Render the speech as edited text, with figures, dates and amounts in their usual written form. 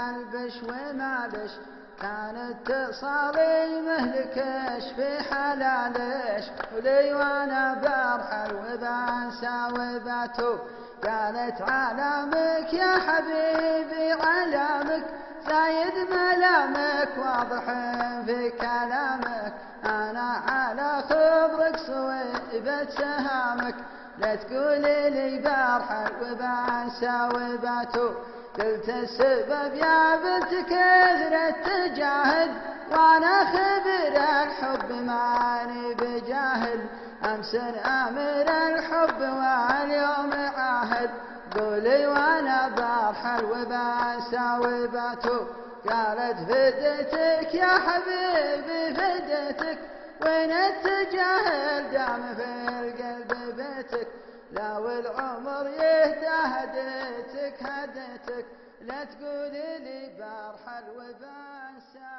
البش ومالش، كانت تصالي مهلكش في حلالش، ولي وانا برحل وبنسى وبتوب. قالت علامك يا حبيبي علامك، زايد ملامك واضح في كلامك، انا على خبرك صويبة سهامك. لا تقولي لي برحل وبنسى وبتوب، قلت السبب يا بنت كثرة تجاهل، وانا خبر الحب ماني بجاهل. امس امر الحب واليوم عاهد، قولي وانا برحل وبنسى وبتوب. قالت فديتك يا حبيبي فديتك، وين التجاهل دام في القلب بيتك. لا والعمر يهدى هديتك هديتك، لا تقولي لي برحل وبنسى.